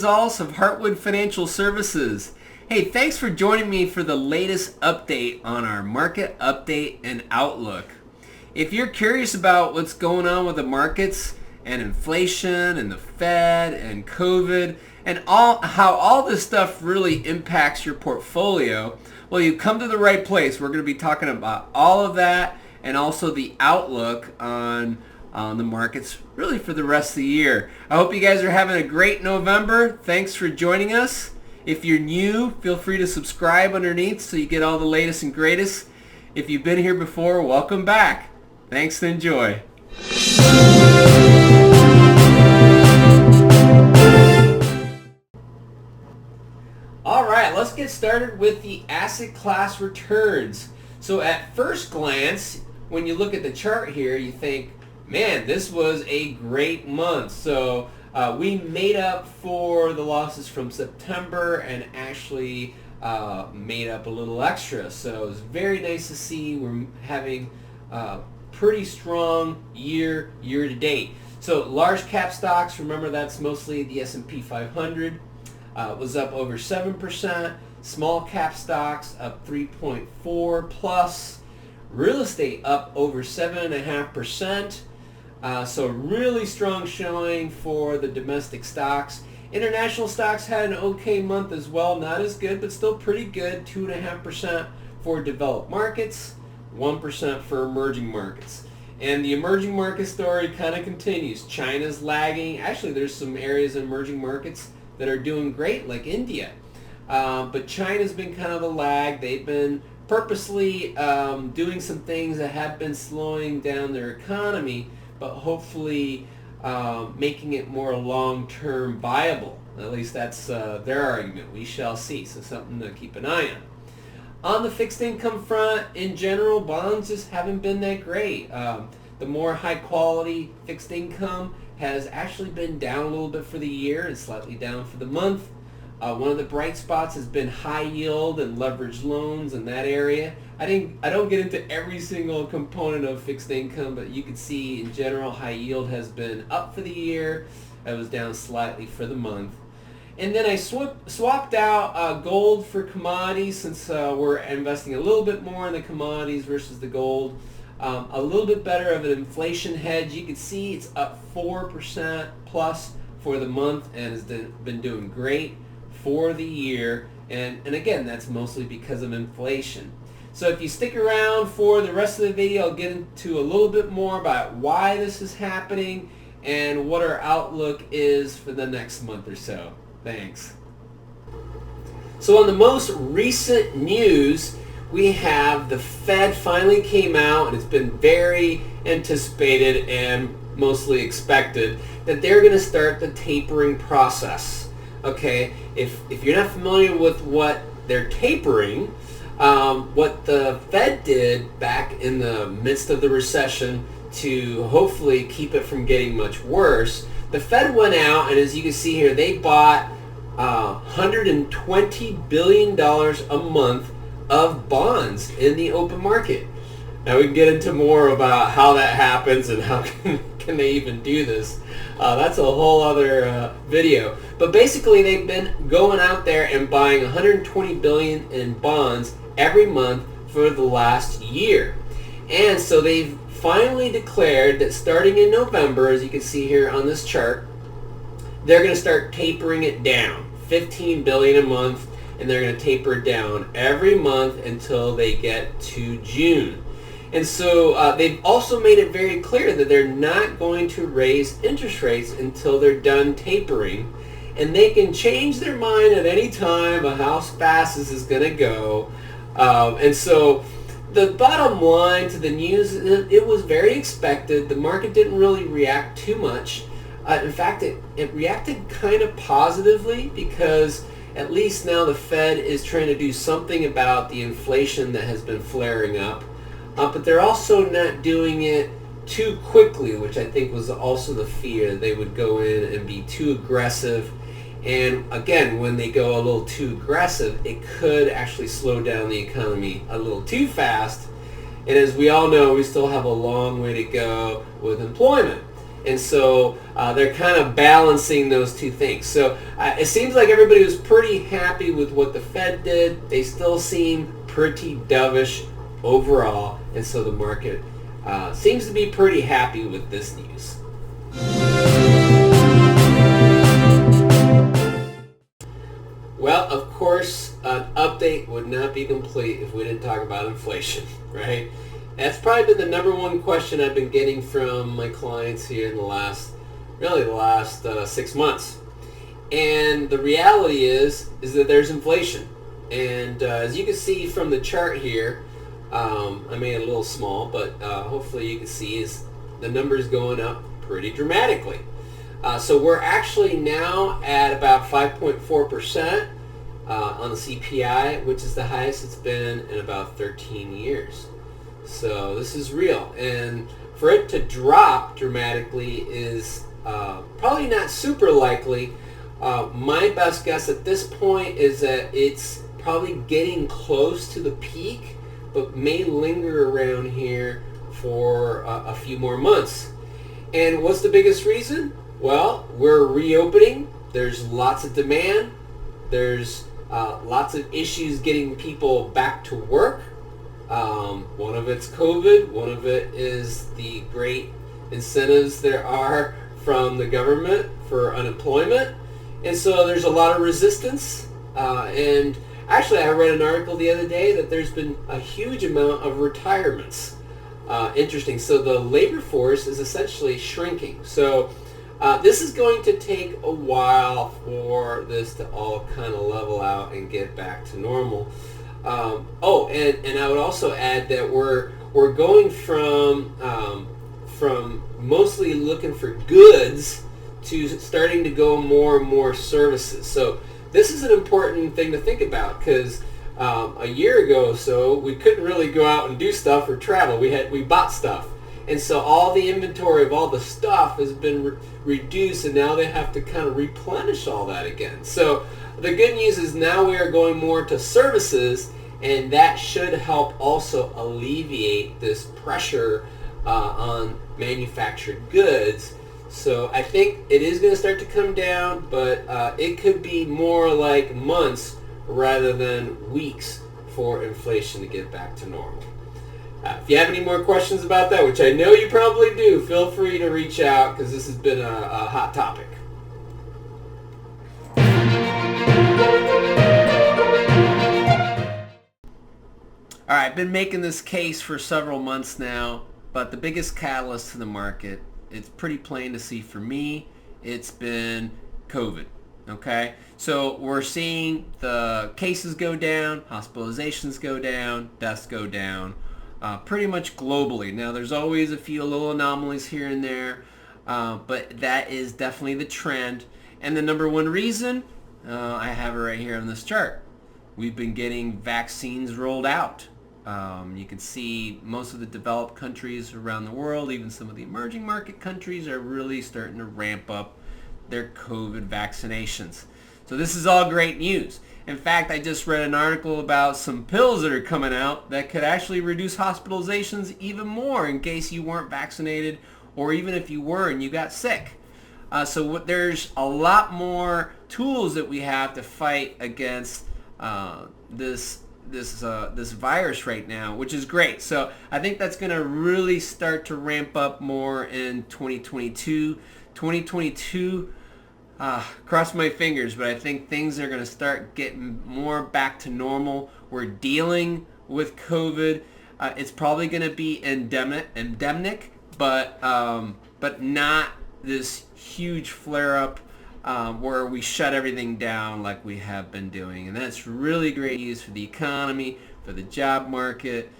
Gonzalez of Heartwood Financial Services. Hey, thanks for joining me for the latest update on our market update and outlook. If you're curious about what's going on with the markets and inflation and the Fed and COVID and how all this stuff really impacts your portfolio, well, you've come to the right place. We're going to be talking about all of that and also the outlook on the markets really for the rest of the year. I hope you guys are having a great November. Thanks for joining us. If you're new, feel free to subscribe underneath so you get all the latest and greatest. If you've been here before, welcome back. Thanks and enjoy. All right, let's get started with the asset class returns. So at first glance, when you look at the chart here, you think, man, this was a great month. So we made up for the losses from September and actually made up a little extra. So it was very nice to see we're having a pretty strong year to date. So large cap stocks, remember that's mostly the S&P 500, was up over 7%. Small cap stocks up 3.4 plus. Real estate up over 7.5%. So really strong showing for the domestic stocks. International stocks had an okay month as well. Not as good, but still pretty good. 2.5% for developed markets, 1% for emerging markets. And the emerging market story kind of continues. China's lagging. Actually, there's some areas in emerging markets that are doing great, like India. But China's been kind of a lag. They've been purposely doing some things that have been slowing down their economy, but hopefully making it more long-term viable. At least that's their argument. We shall see. So something to keep an eye on. On the fixed income front, in general, bonds just haven't been that great. The more high-quality fixed income has actually been down a little bit for the year and slightly down for the month. One of the bright spots has been high yield and leveraged loans in that area. I don't get into every single component of fixed income, but you can see in general high yield has been up for the year. It was down slightly for the month. And then I swapped out gold for commodities since we're investing a little bit more in the commodities versus the gold. A little bit better of an inflation hedge. You can see it's up 4% plus for the month and has been doing great for the year. And again, that's mostly because of inflation. So if you stick around for the rest of the video, I'll get into a little bit more about why this is happening and what our outlook is for the next month or so. Thanks. So on the most recent news, we have the Fed finally came out, and it's been very anticipated and mostly expected that they're going to start the tapering process. Okay, if you're not familiar with what they're tapering, what the Fed did back in the midst of the recession to hopefully keep it from getting much worse, the Fed went out, and as you can see here, they bought $120 billion a month of bonds in the open market. Now we can get into more about how that happens and how can they even do this. That's a whole other video. But basically they've been going out there and buying $120 billion in bonds every month for the last year. And so they've finally declared that starting in November, as you can see here on this chart, they're going to start tapering it down. $15 billion a month, and they're going to taper it down every month until they get to June. And so they've also made it very clear that they're not going to raise interest rates until they're done tapering. And they can change their mind at any time of how fast this is going to go. And so the bottom line to the news, it was very expected. The market didn't really react too much. In fact, it reacted kind of positively because at least now the Fed is trying to do something about the inflation that has been flaring up. But they're also not doing it too quickly, which I think was also the fear. They would go in and be too aggressive. And again, when they go a little too aggressive, it could actually slow down the economy a little too fast. And as we all know, we still have a long way to go with employment. And so they're kind of balancing those two things. So it seems like everybody was pretty happy with what the Fed did. They still seem pretty dovish overall, and so the market seems to be pretty happy with this news. Well, of course, an update would not be complete if we didn't talk about inflation, right? That's probably been the number one question I've been getting from my clients here in the last 6 months. And the reality is that there's inflation. And as you can see from the chart here, I made it a little small, but hopefully you can see is the numbers going up pretty dramatically. So we're actually now at about 5.4% on the CPI, which is the highest it's been in about 13 years. So this is real. And for it to drop dramatically is probably not super likely. My best guess at this point is that it's probably getting close to the peak, but may linger around here for a few more months. And what's the biggest reason? Well, we're reopening. There's lots of demand. There's lots of issues getting people back to work. One of it's COVID. One of it is the great incentives there are from the government for unemployment. And so there's a lot of resistance. And actually, I read an article the other day that there's been a huge amount of retirements. Interesting. So the labor force is essentially shrinking. So this is going to take a while for this to all kind of level out and get back to normal. And I would also add that we're going from mostly looking for goods to starting to go more and more services. So this is an important thing to think about because a year ago or so we couldn't really go out and do stuff or travel. We bought stuff. And so all the inventory of all the stuff has been reduced, and now they have to kind of replenish all that again. So the good news is now we are going more to services, and that should help also alleviate this pressure on manufactured goods. So I think it is going to start to come down, but it could be more like months rather than weeks for inflation to get back to normal. If you have any more questions about that, which I know you probably do, feel free to reach out because this has been a hot topic. All right, I've been making this case for several months now, but the biggest catalyst to the market, it's pretty plain to see for me, it's been COVID. Okay, so we're seeing the cases go down, hospitalizations go down, deaths go down. Pretty much globally. Now there's always a few little anomalies here and there, but that is definitely the trend. And the number one reason, I have it right here on this chart. We've been getting vaccines rolled out. You can see most of the developed countries around the world, even some of the emerging market countries, are really starting to ramp up their COVID vaccinations. So this is all great news. In fact, I just read an article about some pills that are coming out that could actually reduce hospitalizations even more in case you weren't vaccinated, or even if you were and you got sick. So there's a lot more tools that we have to fight against this virus right now, which is great. So I think that's going to really start to ramp up more in 2022. 2022. Cross my fingers, but I think things are going to start getting more back to normal. We're dealing with COVID. It's probably going to be endemic, but not this huge flare-up where we shut everything down like we have been doing. And that's really great news for the economy, for the job market.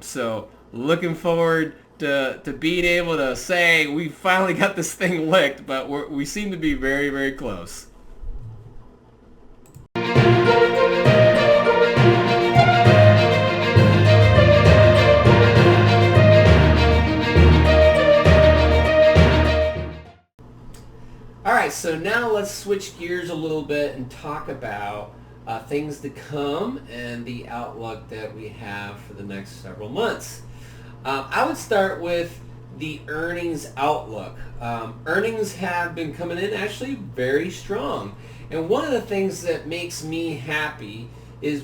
So looking forward to being able to say we finally got this thing licked, but we seem to be very, very close. All right, so now let's switch gears a little bit and talk about things to come and the outlook that we have for the next several months. I would start with the earnings outlook. Earnings have been coming in actually very strong. And one of the things that makes me happy is,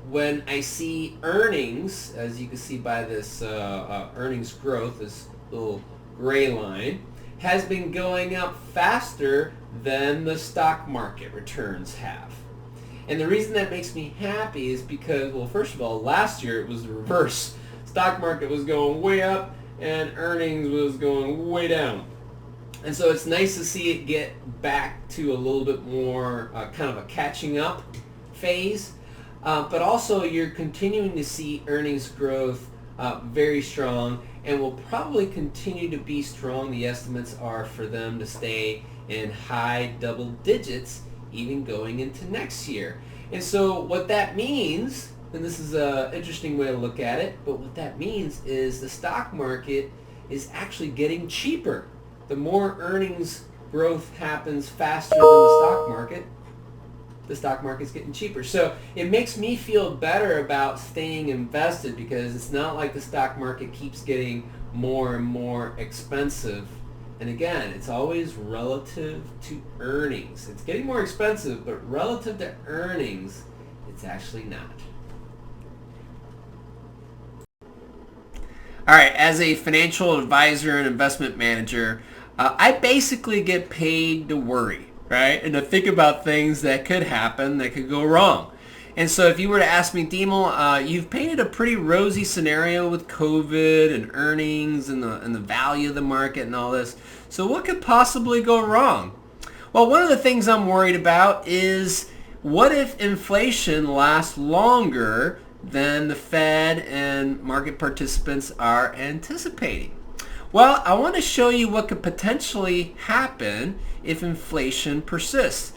when I see earnings, as you can see by this earnings growth, this little gray line, has been going up faster than the stock market returns have. And the reason that makes me happy is because, well, first of all, last year it was the reverse. Stock market was going way up and earnings was going way down. And so it's nice to see it get back to a little bit more kind of a catching up phase. But also you're continuing to see earnings growth very strong and will probably continue to be strong. The estimates are for them to stay in high double digits even going into next year. And so what that means, and this is an interesting way to look at it, but what that means is the stock market is actually getting cheaper. The more earnings growth happens faster than the stock market's getting cheaper. So it makes me feel better about staying invested because it's not like the stock market keeps getting more and more expensive. And again, it's always relative to earnings. It's getting more expensive, but relative to earnings, it's actually not. All right, as a financial advisor and investment manager, I basically get paid to worry, right? And to think about things that could happen, that could go wrong. And so if you were to ask me, Demel, you've painted a pretty rosy scenario with COVID and earnings and the value of the market and all this. So what could possibly go wrong? Well, one of the things I'm worried about is what if inflation lasts longer than the Fed and market participants are anticipating? Well, I want to show you what could potentially happen if inflation persists.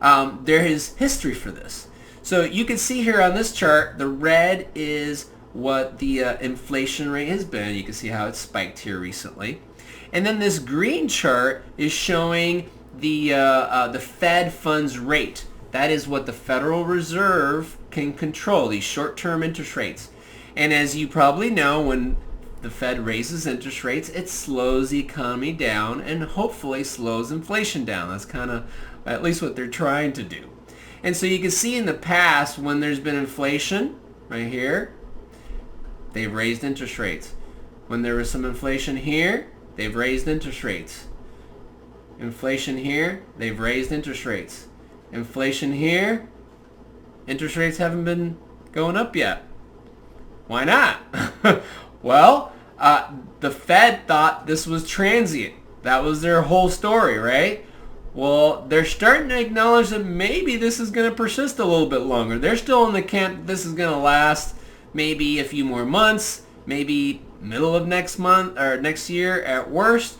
There is history for this. So you can see here on this chart, the red is what the inflation rate has been. You can see how it's spiked here recently. And then this green chart is showing the Fed funds rate. That is what the Federal Reserve can control, these short-term interest rates. And as you probably know, when the Fed raises interest rates, it slows the economy down and hopefully slows inflation down. That's kind of at least what they're trying to do. And so you can see in the past when there's been inflation, right here, they've raised interest rates. When there was some inflation here, they've raised interest rates. Inflation here, they've raised interest rates. Inflation here, interest rates haven't been going up yet. Why not? Well, the Fed thought this was transient. That was their whole story, right? Well, they're starting to acknowledge that maybe this is going to persist a little bit longer. They're still in the camp that this is going to last maybe a few more months, maybe middle of next month or next year at worst.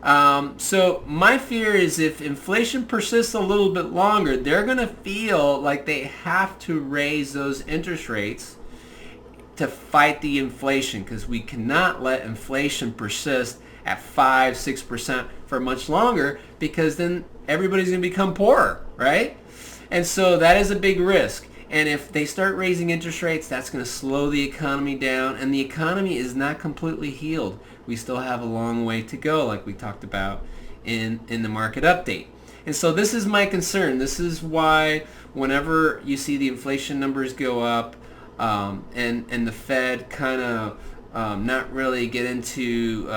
So my fear is if inflation persists a little bit longer, they're going to feel like they have to raise those interest rates to fight the inflation, because we cannot let inflation persist at 5-6% for much longer, because then everybody's going to become poorer, right? And so that is a big risk. And if they start raising interest rates, that's going to slow the economy down, and the economy is not completely healed. We still have a long way to go, like we talked about in the market update. And so this is my concern. This is why whenever you see the inflation numbers go up, and the Fed kind of not really get into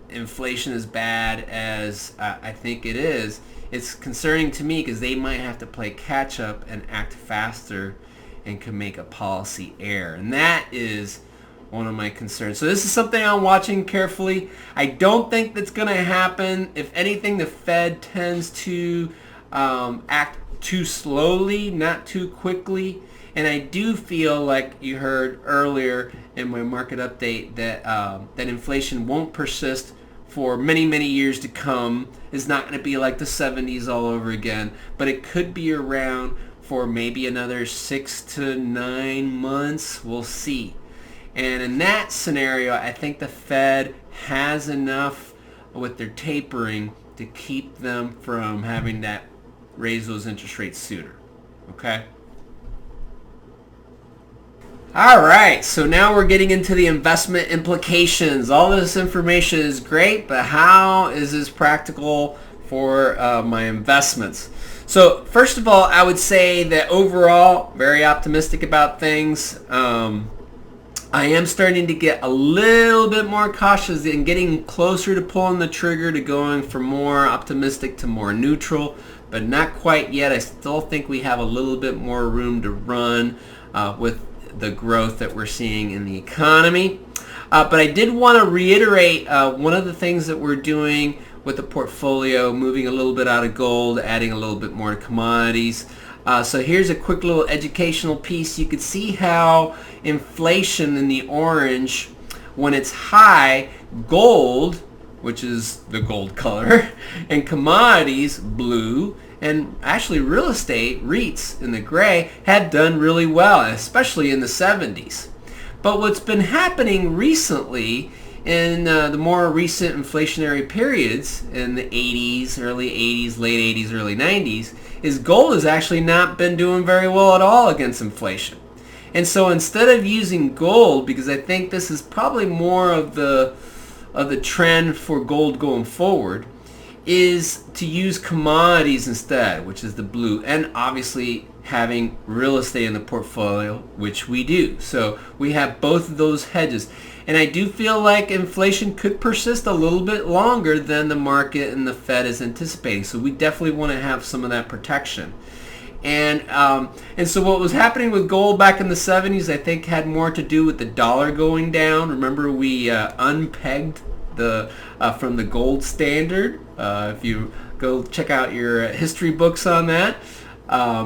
inflation as bad as I think it is, it's concerning to me because they might have to play catch up and act faster and can make a policy error. And that is one of my concerns. So this is something I'm watching carefully. I don't think that's going to happen. If anything, the Fed tends to act too slowly, not too quickly. And I do feel like you heard earlier in my market update that that inflation won't persist for many, many years to come. It's not going to be like the 70s all over again, but it could be around for maybe another 6 to 9 months. We'll see. And in that scenario, I think the Fed has enough with their tapering to keep them from having that raise those interest rates sooner. Okay? All right, so now we're getting into the investment implications. All this information is great, but how is this practical for my investments? So first of all, I would say that overall, very optimistic about things. I am starting to get a little bit more cautious and getting closer to pulling the trigger to going from more optimistic to more neutral, but not quite yet. I still think we have a little bit more room to run with the growth that we're seeing in the economy. But I did want to reiterate one of the things that we're doing with the portfolio, moving a little bit out of gold, adding a little bit more to commodities. So here's a quick little educational piece. You can see how inflation in the orange, when it's high, gold, which is the gold color, and commodities, blue, and actually real estate, REITs, in the gray, had done really well, especially in the 70s. But what's been happening recently in the more recent inflationary periods in the 80s, early 80s, late 80s, early 90s, is gold has actually not been doing very well at all against inflation. And so instead of using gold, because I think this is probably more of the trend for gold going forward, is to use commodities instead, which is the blue, and obviously having real estate in the portfolio, which we do. So we have both of those hedges. And I do feel like inflation could persist a little bit longer than the market and the Fed is anticipating. So we definitely want to have some of that protection. And so what was happening with gold back in the 70s, I think, had more to do with the dollar going down. Remember, we unpegged from the gold standard. If you go check out your history books on that.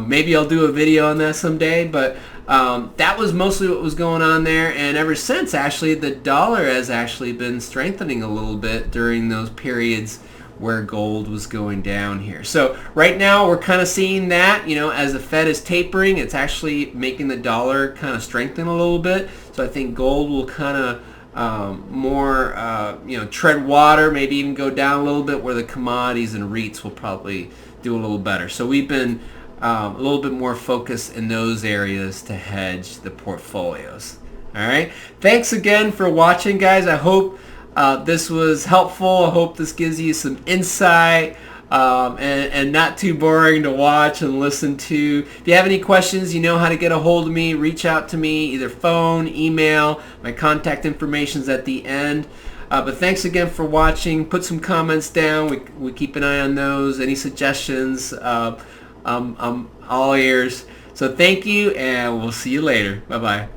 Maybe I'll do a video on that someday, but that was mostly what was going on there. And ever since, actually, the dollar has actually been strengthening a little bit during those periods where gold was going down here. So right now we're kind of seeing that, as the Fed is tapering, it's actually making the dollar kind of strengthen a little bit. So I think gold will kind of more, tread water, maybe even go down a little bit, where the commodities and REITs will probably do a little better. So we've been a little bit more focused in those areas to hedge the portfolios. All right. Thanks again for watching, guys. I hope this was helpful. I hope this gives you some insight and not too boring to watch and listen to. If you have any questions, you know how to get a hold of me. Reach out to me, either phone, email. My contact information's at the end. But thanks again for watching. Put some comments down. We keep an eye on those. Any suggestions? I'm all ears. So thank you, and we'll see you later. Bye-bye.